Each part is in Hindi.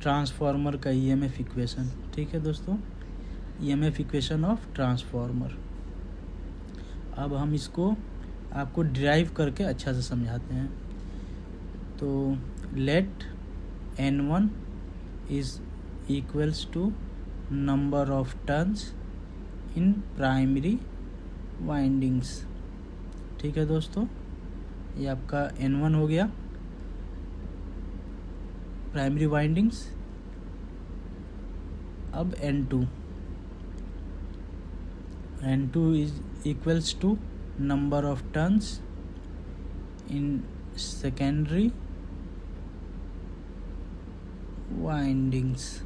ट्रांसफार्मर का ईएमएफ इक्वेशन। ठीक है दोस्तों, ईएमएफ इक्वेशन ऑफ ट्रांसफार्मर। अब हम इसको आपको डिराइव करके अच्छा से समझाते हैं। तो let N1 is equals to number of turns in primary windings. ठीक है दोस्तों, ये आपका N1 हो गया प्राइमरी वाइंडिंग्स। अब N2 is equals to number of turns in secondary windings.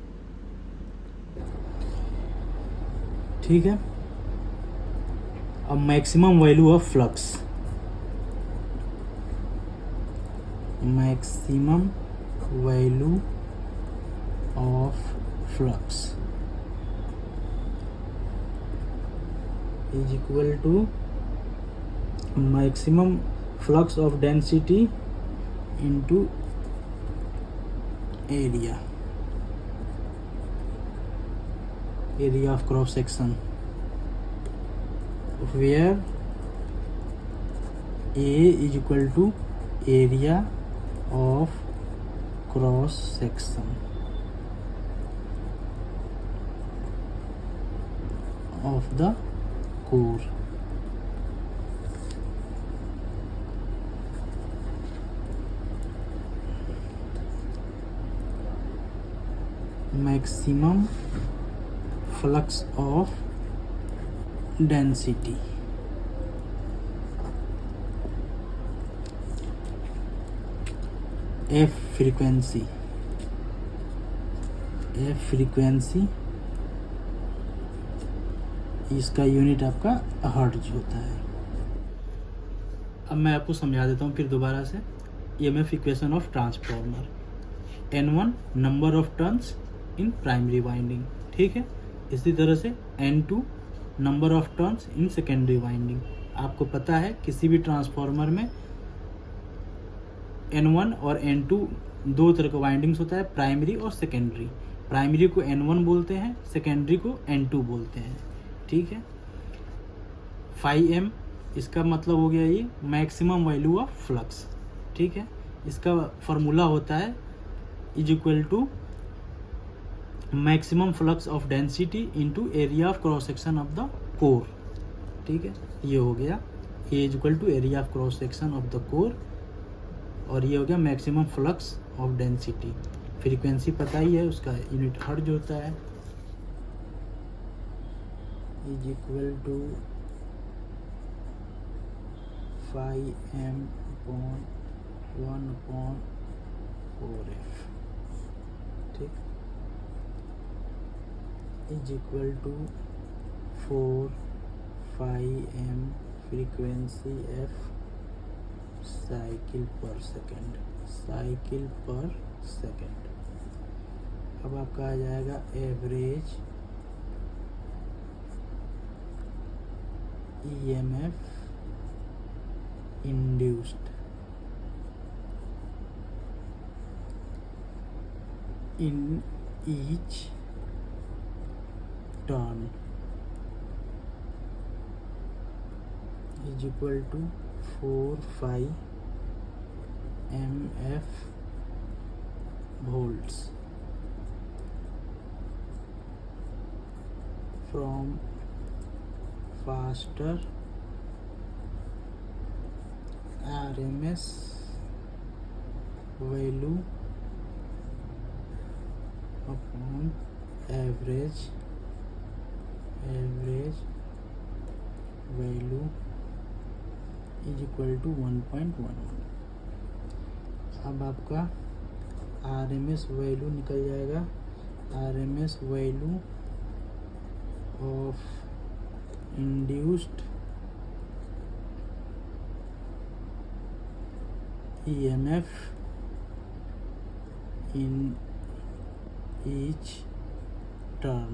ठीक है, अब maximum value of flux, maximum value of flux is equal to maximum flux of density into area of cross section, where A is equal to area of cross section of the core। maximum flux of density, F frequency इसका यूनिट आपका हर्ट्ज होता है। अब मैं आपको समझा देता हूँ फिर दोबारा से EMF equation of transformer. N1 number of turns in primary winding. ठीक है, इसी तरह से N2 number of turns in secondary winding. आपको पता है किसी भी ट्रांसफार्मर में N1 और N2 दो तरह का वाइंडिंग्स होता है, प्राइमरी और सेकेंडरी। प्राइमरी को N1 बोलते हैं, सेकेंडरी को N2 बोलते हैं। ठीक है, 5M इसका मतलब हो गया ये मैक्सिमम वैल्यू ऑफ फ्लक्स। ठीक है, इसका फॉर्मूला होता है is equal to maximum flux of density into area of cross section of the core. ठीक है, ये हो गया A is equal to area of cross section of the core, और ये हो गया maximum flux of density. Frequency पता ही है, उसका यूनिट हर्ट्ज होता है। Is equal to 5M upon 1/4F। ठीक, is equal to 4/5M frequency F cycle पर सेकेंड। अब आपका आ जाएगा average EMF induced in each turn is equal to 4/5 volts from faster RMS value upon average value is equal to 1.11। अब आपका RMS वैल्यू निकल जाएगा, RMS value of induced EMF in each turn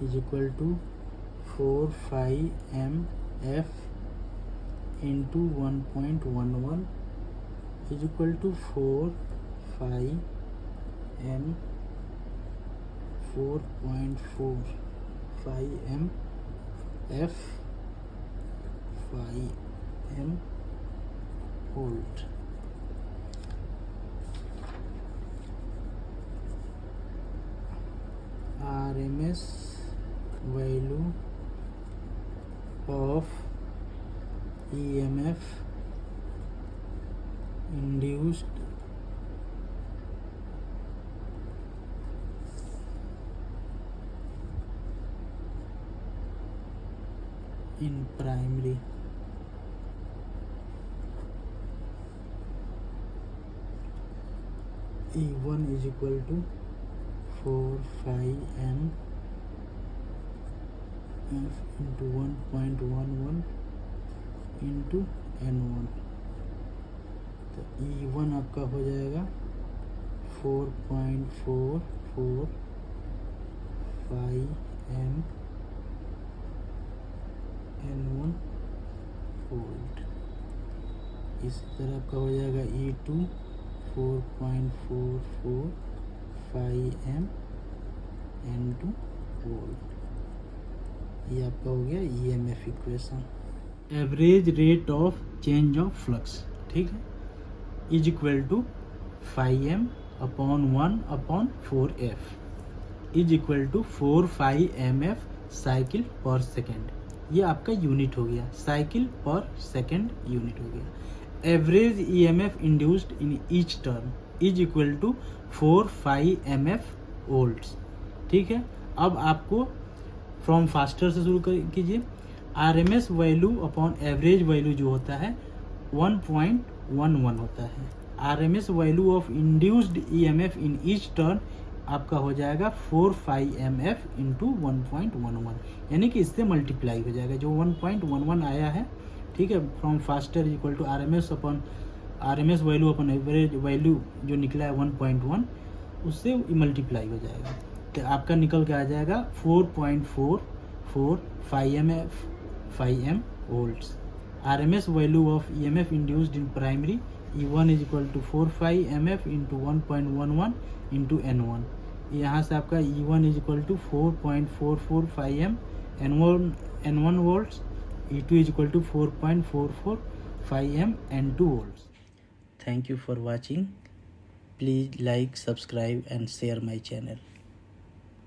is equal to 4/5 into 1.11 is equal to 4/5 M 4.4 5 M F 5 M volt. RMS value of EMF induced in primary E1 is equal to 4 5 M F into 1.11 into N1। तो E1 आपका हो जाएगा 4.44 5 M N1 वोल्ट। इसी तरह आपका हो जाएगा E2 4.44 5 M N2 वोल्ट। ये आपका हो गया EMF इक्वेशन। Average rate of change of flux, ठीक है, is equal to 5M upon 1/4F is equal to 4 5 MF cycle पर सेकेंड। ये आपका यूनिट हो गया, साइकिल पर सेकेंड यूनिट हो गया। Average EMF induced in each turn is equal to 4 5 MF volts, ठीक है। अब आपको फ्रॉम फास्टर से शुरू कीजिए। RMS value upon average value जो होता है 1.11 होता है। RMS value of induced EMF in each turn आपका हो जाएगा 4 5 MF इंटू 1.11, यानी कि इससे मल्टीप्लाई हो जाएगा जो 1.11 आया है, ठीक है। Form factor equal to RMS value upon average value जो निकला है 1.1, उससे मल्टीप्लाई हो जाएगा, तो आपका निकल के आ जाएगा 4.44 5 M volts. RMS value of EMF induced in primary E1 is equal to 4 5 MF into 1.11 into N1। यहाँ से आपका E1 is equal to 4.44 5 M N1 volts, E2 is equal to 4.44 5 M N2 volts. Thank you for watching. Please like, subscribe and share my channel.